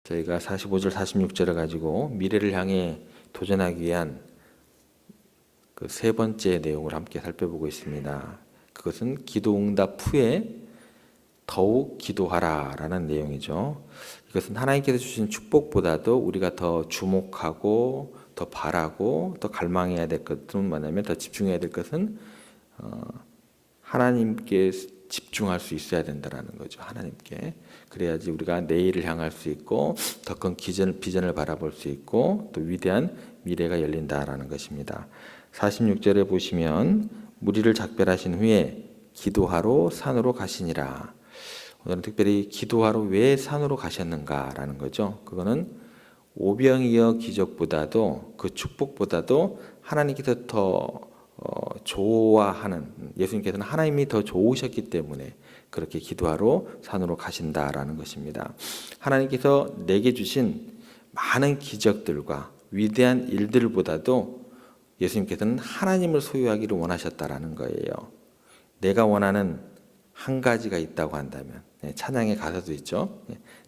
저희가 45절, 46절을 가지고 미래를 향해 도전하기 위한 그 세 번째 내용을 함께 살펴보고 있습니다. 그것은 기도응답 후에 더욱 기도하라라는 내용이죠. 이것은 하나님께서 주신 축복보다도 우리가 더 주목하고 더 바라고 더 갈망해야 될 것은 뭐냐면, 더 집중해야 될 것은 하나님께 집중할 수 있어야 된다는 거죠. 하나님께. 그래야지 우리가 내일을 향할 수 있고 더 큰 비전을 바라볼 수 있고 또 위대한 미래가 열린다라는 것입니다. 46절에 보시면 무리를 작별하신 후에 기도하러 산으로 가시니라. 오늘은 특별히 기도하러 왜 산으로 가셨는가라는 거죠. 그거는 오병이어 기적보다도, 그 축복보다도 하나님께서 더 좋아하는, 예수님께서는 하나님이 더 좋으셨기 때문에 그렇게 기도하러 산으로 가신다라는 것입니다. 하나님께서 내게 주신 많은 기적들과 위대한 일들보다도 예수님께서는 하나님을 소유하기를 원하셨다라는 거예요. 내가 원하는 한 가지가 있다고 한다면, 찬양의 가사도 있죠.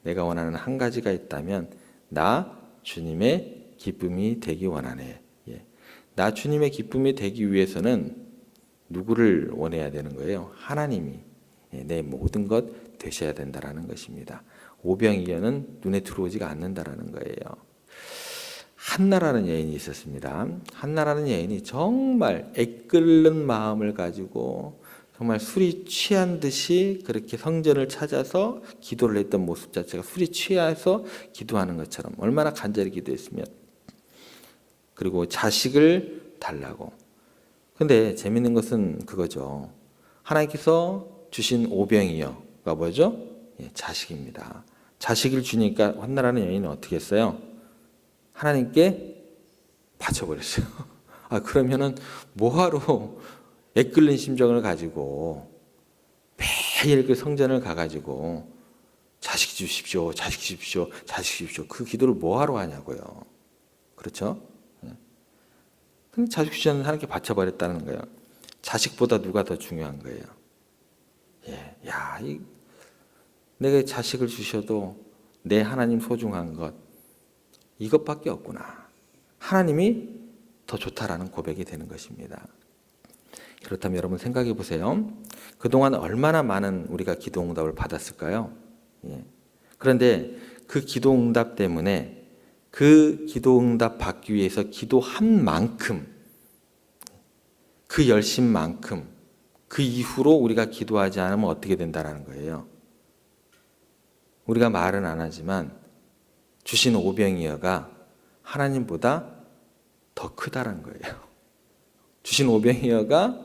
내가 원하는 한 가지가 있다면 나 주님의 기쁨이 되기 원하네. 나 주님의 기쁨이 되기 위해서는 누구를 원해야 되는 거예요? 하나님이 내 모든 것 되셔야 된다라는 것입니다. 오병이어는 눈에 들어오지가 않는다라는 거예요. 한나라는 여인이 있었습니다. 한나라는 여인이 정말 애끓는 마음을 가지고 정말 술이 취한 듯이 그렇게 성전을 찾아서 기도를 했던 모습 자체가 술이 취해서 기도하는 것처럼 얼마나 간절히 기도했으면, 그리고 자식을 달라고. 근데 재밌는 것은 그거죠. 하나님께서 주신 오병이어가 뭐죠? 자식입니다. 자식을 주니까 한나라는 여인은 어떻게 했어요? 하나님께 바쳐버렸어요. 그러면은 뭐하러 애끓는 심정을 가지고 매일 그 성전을 가가지고 자식 주십시오, 자식 주십시오, 자식 주십시오. 그 기도를 뭐하러 하냐고요. 그렇죠? 근데 자식 주시는 하나님께 바쳐버렸다는 거예요. 자식보다 누가 더 중요한 거예요. 내가 자식을 주셔도 내 하나님 소중한 것, 이것밖에 없구나. 하나님이 더 좋다라는 고백이 되는 것입니다. 그렇다면 여러분 생각해 보세요. 그동안 얼마나 많은 우리가 기도 응답을 받았을까요? 그런데 그 기도 응답 때문에, 그 기도 응답 받기 위해서 기도한 만큼, 그 열심만큼 그 이후로 우리가 기도하지 않으면 어떻게 된다는 거예요? 우리가 말은 안 하지만 주신 오병이어가 하나님보다 더 크다는 거예요. 주신 오병이어가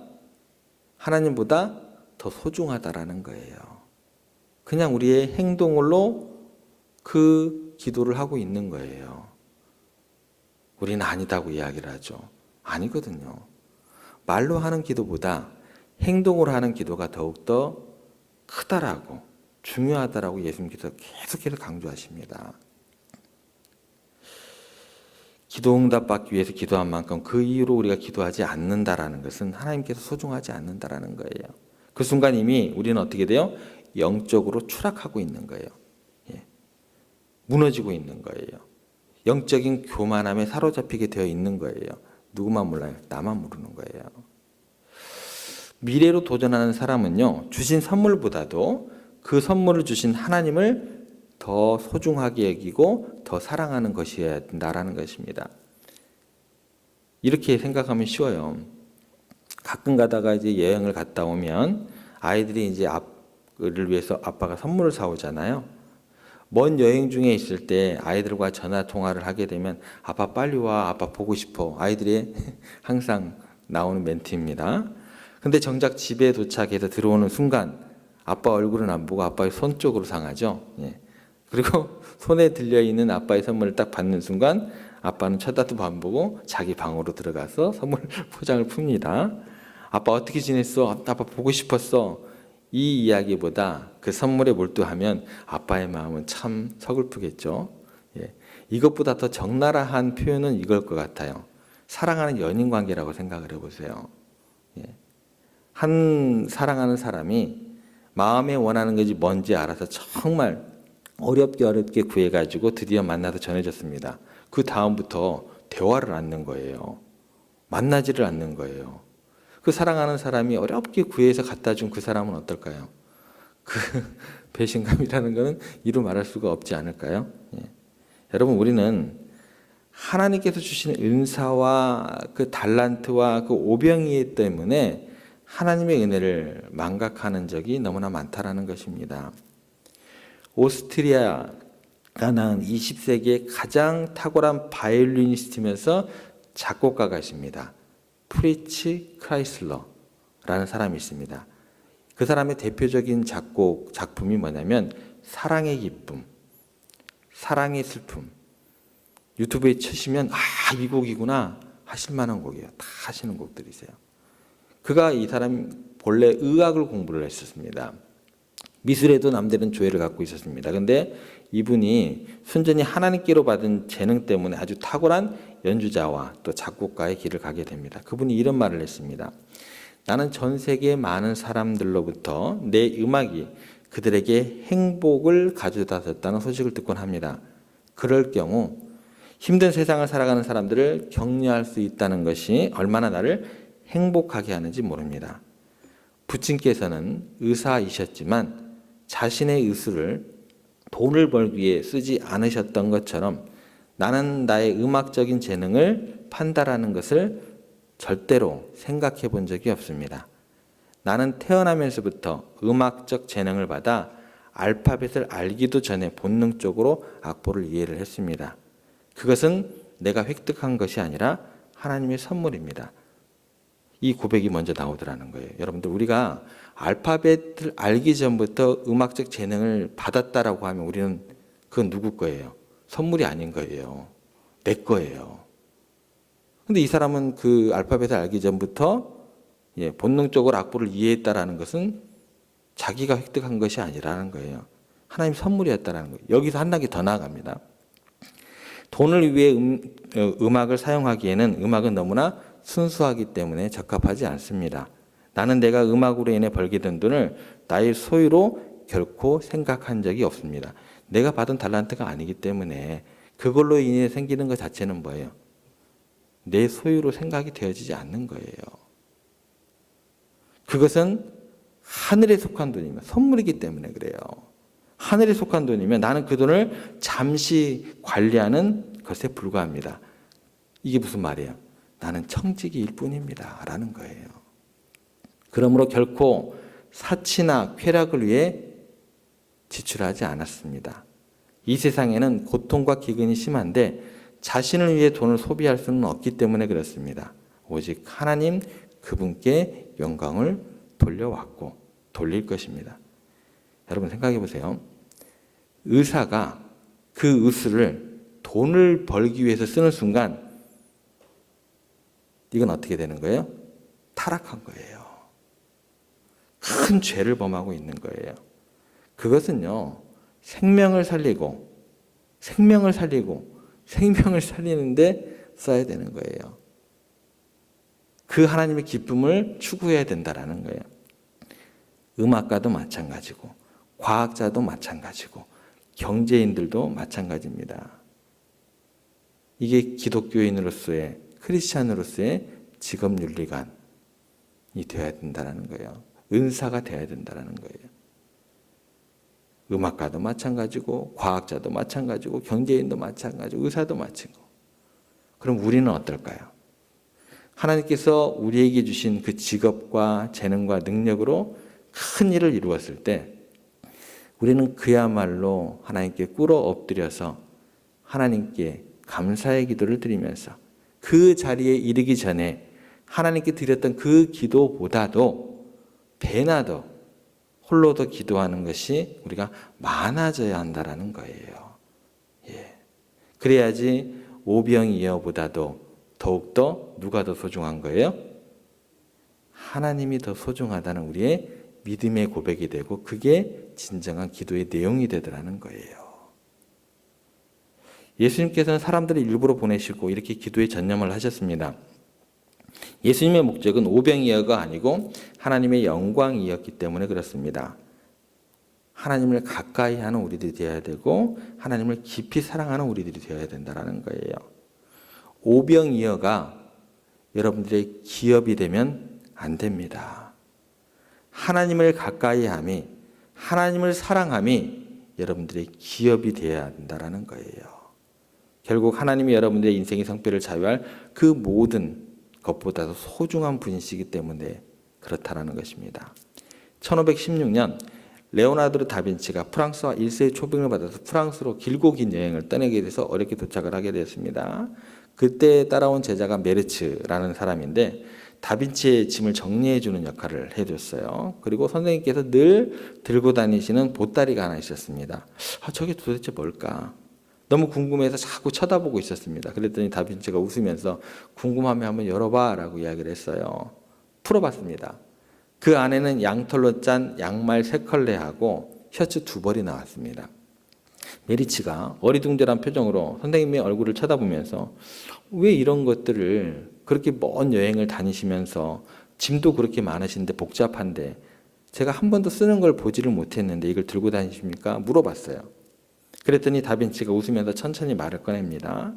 하나님보다 더 소중하다라는 거예요. 그냥 우리의 행동으로 그 기도를 하고 있는 거예요. 우리는 아니다고 이야기를 하죠. 아니거든요. 말로 하는 기도보다 행동으로 하는 기도가 더욱더 크다라고, 중요하다라고 예수님께서 계속해서 강조하십니다. 기도 응답 받기 위해서 기도한 만큼 그 이후로 우리가 기도하지 않는다라는 것은 하나님께서 소중하지 않는다라는 거예요. 그 순간 이미 우리는 어떻게 돼요? 영적으로 추락하고 있는 거예요. 무너지고 있는 거예요. 영적인 교만함에 사로잡히게 되어 있는 거예요. 누구만 몰라요? 나만 모르는 거예요. 미래로 도전하는 사람은요, 주신 선물보다도 그 선물을 주신 하나님을 더 소중하게 여기고 더 사랑하는 것이어야 된다라는 것입니다. 이렇게 생각하면 쉬워요. 가끔 가다가 이제 여행을 갔다 오면 아이들이 이제 아빠를 위해서 아빠가 선물을 사오잖아요. 먼 여행 중에 있을 때 아이들과 전화 통화를 하게 되면 아빠 빨리 와, 아빠 보고 싶어. 아이들이 항상 나오는 멘트입니다. 근데 정작 집에 도착해서 들어오는 순간 아빠 얼굴은 안 보고 아빠의 손 쪽으로 상하죠. 그리고 손에 들려있는 아빠의 선물을 딱 받는 순간 아빠는 쳐다도 안 보고 자기 방으로 들어가서 선물 포장을 풉니다. 아빠 어떻게 지냈어? 아빠 보고 싶었어. 이 이야기보다 그 선물에 몰두하면 아빠의 마음은 참 서글프겠죠. 이것보다 더 적나라한 표현은 이걸 것 같아요. 사랑하는 연인 관계라고 생각을 해보세요. 한 사랑하는 사람이 마음에 원하는 것이 뭔지 알아서 정말 어렵게 구해가지고 드디어 만나서 전해졌습니다. 그 다음부터 대화를 않는 거예요. 만나지를 않는 거예요. 그 사랑하는 사람이 어렵게 구해서 갖다 준 그 사람은 어떨까요? 그 배신감이라는 것은 이루 말할 수가 없지 않을까요? 예. 여러분, 우리는 하나님께서 주신 은사와 그 달란트와 그 오병이어 때문에 하나님의 은혜를 망각하는 적이 너무나 많다라는 것입니다. 오스트리아가 낳은 20세기의 가장 탁월한 바이올리니스트면서 작곡가가 있습니다. 프리츠 크라이슬러라는 사람이 있습니다. 그 사람의 대표적인 작품이 뭐냐면 사랑의 기쁨, 사랑의 슬픔. 유튜브에 치시면 이 곡이구나 하실 만한 곡이에요. 다 하시는 곡들이세요. 이 사람이 본래 의학을 공부를 했었습니다. 미술에도 남다른 조예를 갖고 있었습니다. 그런데 이분이 순전히 하나님께로 받은 재능 때문에 아주 탁월한 연주자와 또 작곡가의 길을 가게 됩니다. 그분이 이런 말을 했습니다. 나는 전 세계의 많은 사람들로부터 내 음악이 그들에게 행복을 가져다 줬다는 소식을 듣곤 합니다. 그럴 경우 힘든 세상을 살아가는 사람들을 격려할 수 있다는 것이 얼마나 나를 행복하게 하는지 모릅니다. 부친께서는 의사이셨지만 자신의 의술을 돈을 벌기 위해 쓰지 않으셨던 것처럼 나는 나의 음악적인 재능을 판다라는 것을 절대로 생각해 본 적이 없습니다. 나는 태어나면서부터 음악적 재능을 받아 알파벳을 알기도 전에 본능적으로 악보를 이해를 했습니다. 그것은 내가 획득한 것이 아니라 하나님의 선물입니다. 이 고백이 먼저 나오더라는 거예요. 여러분들, 우리가 알파벳을 알기 전부터 음악적 재능을 받았다라고 하면 우리는 그건 누구 거예요? 선물이 아닌 거예요. 내 거예요. 근데 이 사람은 그 알파벳을 알기 전부터 본능적으로 악보를 이해했다라는 것은 자기가 획득한 것이 아니라는 거예요. 하나님 선물이었다라는 거예요. 여기서 한 단계 더 나아갑니다. 돈을 위해 음악을 사용하기에는 음악은 너무나 순수하기 때문에 적합하지 않습니다. 나는 내가 음악으로 인해 벌게 된 돈을 나의 소유로 결코 생각한 적이 없습니다. 내가 받은 달란트가 아니기 때문에 그걸로 인해 생기는 것 자체는 뭐예요? 내 소유로 생각이 되어지지 않는 거예요. 그것은 하늘에 속한 돈이면 선물이기 때문에 그래요. 하늘에 속한 돈이면 나는 그 돈을 잠시 관리하는 것에 불과합니다. 이게 무슨 말이에요? 나는 청지기일 뿐입니다 라는 거예요. 그러므로 결코 사치나 쾌락을 위해 지출하지 않았습니다. 이 세상에는 고통과 기근이 심한데 자신을 위해 돈을 소비할 수는 없기 때문에 그렇습니다. 오직 하나님 그분께 영광을 돌려왔고 돌릴 것입니다. 여러분 생각해 보세요. 의사가 그 의술을 돈을 벌기 위해서 쓰는 순간 이건 어떻게 되는 거예요? 타락한 거예요. 큰 죄를 범하고 있는 거예요. 그것은요, 생명을 살리는데 써야 되는 거예요. 그 하나님의 기쁨을 추구해야 된다라는 거예요. 음악가도 마찬가지고, 과학자도 마찬가지고, 경제인들도 마찬가지입니다. 이게 기독교인으로서의, 크리스찬으로서의 직업 윤리관이 되어야 된다는 거예요. 은사가 되어야 된다는 거예요. 음악가도 마찬가지고, 과학자도 마찬가지고, 경제인도 마찬가지고, 의사도 마찬가지고. 그럼 우리는 어떨까요? 하나님께서 우리에게 주신 그 직업과 재능과 능력으로 큰 일을 이루었을 때 우리는 그야말로 하나님께 꿇어 엎드려서 하나님께 감사의 기도를 드리면서 그 자리에 이르기 전에 하나님께 드렸던 그 기도보다도 배나 더 홀로 더 기도하는 것이 우리가 많아져야 한다는 거예요. 그래야지 오병이어보다도 더욱더 누가 더 소중한 거예요? 하나님이 더 소중하다는 우리의 믿음의 고백이 되고 그게 진정한 기도의 내용이 되더라는 거예요. 예수님께서는 사람들을 일부러 보내시고 이렇게 기도에 전념을 하셨습니다. 예수님의 목적은 오병이어가 아니고 하나님의 영광이었기 때문에 그렇습니다. 하나님을 가까이 하는 우리들이 되어야 되고 하나님을 깊이 사랑하는 우리들이 되어야 된다는 거예요. 오병이어가 여러분들의 기업이 되면 안 됩니다. 하나님을 가까이 함이, 하나님을 사랑함이 여러분들의 기업이 되어야 한다는 거예요. 결국 하나님이 여러분들의 인생의 성패를 자유할 그 모든 것보다도 소중한 분이시기 때문에 그렇다라는 것입니다. 1516년 레오나르도 다빈치가 프랑스와 1세의 초빙을 받아서 프랑스로 길고 긴 여행을 떠나게 돼서 어렵게 도착을 하게 되었습니다. 그때 따라온 제자가 메르츠라는 사람인데 다빈치의 짐을 정리해 주는 역할을 해줬어요. 그리고 선생님께서 늘 들고 다니시는 보따리가 하나 있었습니다. 저게 도대체 뭘까? 너무 궁금해서 자꾸 쳐다보고 있었습니다. 그랬더니 다빈치가 웃으면서 궁금하면 한번 열어봐 라고 이야기를 했어요. 풀어봤습니다. 그 안에는 양털로 짠 양말 3컬레하고 셔츠 2벌이 나왔습니다. 메리치가 어리둥절한 표정으로 선생님의 얼굴을 쳐다보면서 왜 이런 것들을 그렇게 먼 여행을 다니시면서 짐도 그렇게 많으신데 복잡한데 제가 한 번도 쓰는 걸 보지를 못했는데 이걸 들고 다니십니까? 물어봤어요. 그랬더니 다빈치가 웃으면서 천천히 말을 꺼냅니다.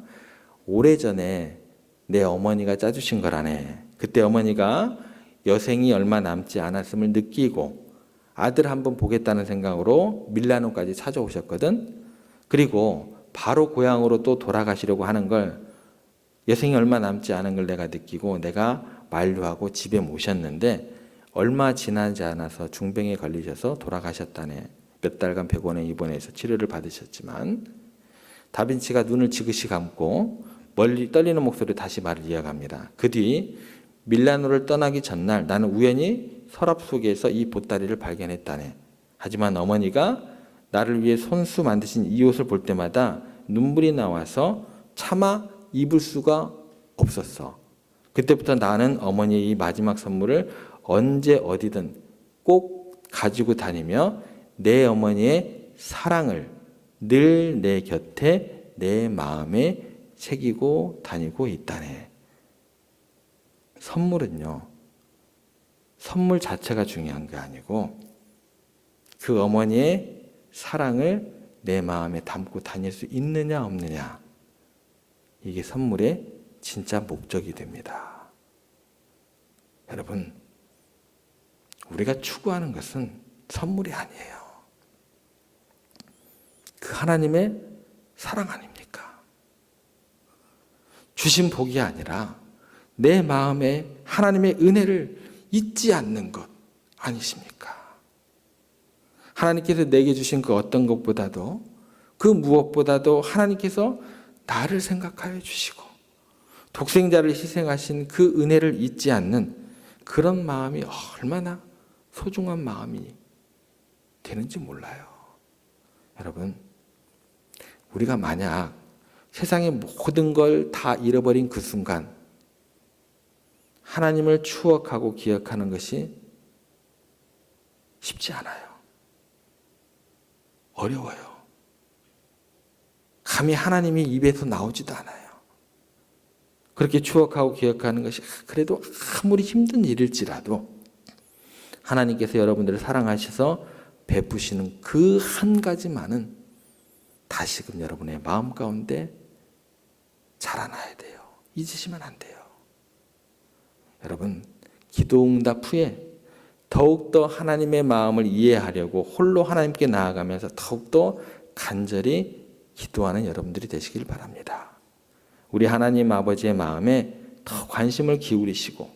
오래전에 내 어머니가 짜주신 거라네. 그때 어머니가 여생이 얼마 남지 않았음을 느끼고 아들 한번 보겠다는 생각으로 밀라노까지 찾아오셨거든. 그리고 바로 고향으로 또 돌아가시려고 하는 걸 여생이 얼마 남지 않은 걸 내가 느끼고 내가 만류하고 집에 모셨는데 얼마 지나지 않아서 중병에 걸리셔서 돌아가셨다네. 몇 달간 병원에 입원해서 치료를 받으셨지만 다빈치가 눈을 지그시 감고 멀리 떨리는 목소리로 다시 말을 이어갑니다. 그 뒤 밀라노를 떠나기 전날 나는 우연히 서랍 속에서 이 보따리를 발견했다네. 하지만 어머니가 나를 위해 손수 만드신 이 옷을 볼 때마다 눈물이 나와서 차마 입을 수가 없었어. 그때부터 나는 어머니의 이 마지막 선물을 언제 어디든 꼭 가지고 다니며 내 어머니의 사랑을 늘 내 곁에 내 마음에 새기고 다니고 있다네. 선물은요, 선물 자체가 중요한 게 아니고 그 어머니의 사랑을 내 마음에 담고 다닐 수 있느냐 없느냐, 이게 선물의 진짜 목적이 됩니다. 여러분, 우리가 추구하는 것은 선물이 아니에요. 그 하나님의 사랑 아닙니까? 주신 복이 아니라 내 마음에 하나님의 은혜를 잊지 않는 것 아니십니까? 하나님께서 내게 주신 그 어떤 것보다도 그 무엇보다도 하나님께서 나를 생각하여 주시고 독생자를 희생하신 그 은혜를 잊지 않는 그런 마음이 얼마나 소중한 마음이 되는지 몰라요. 여러분, 우리가 만약 세상의 모든 걸 다 잃어버린 그 순간 하나님을 추억하고 기억하는 것이 쉽지 않아요. 어려워요. 감히 하나님이 입에서 나오지도 않아요. 그렇게 추억하고 기억하는 것이 그래도 아무리 힘든 일일지라도 하나님께서 여러분들을 사랑하셔서 베푸시는 그 한 가지만은 다시금 여러분의 마음 가운데 자라나야 돼요. 잊으시면 안 돼요. 여러분, 기도응답 후에 더욱더 하나님의 마음을 이해하려고 홀로 하나님께 나아가면서 더욱더 간절히 기도하는 여러분들이 되시길 바랍니다. 우리 하나님 아버지의 마음에 더 관심을 기울이시고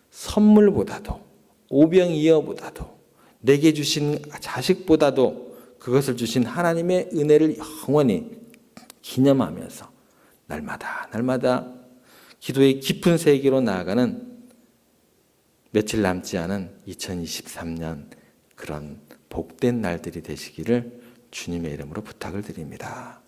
선물보다도 오병이어보다도 내게 주신 자식보다도 그것을 주신 하나님의 은혜를 영원히 기념하면서 날마다 기도의 깊은 세계로 나아가는 며칠 남지 않은 2023년 그런 복된 날들이 되시기를 주님의 이름으로 부탁을 드립니다.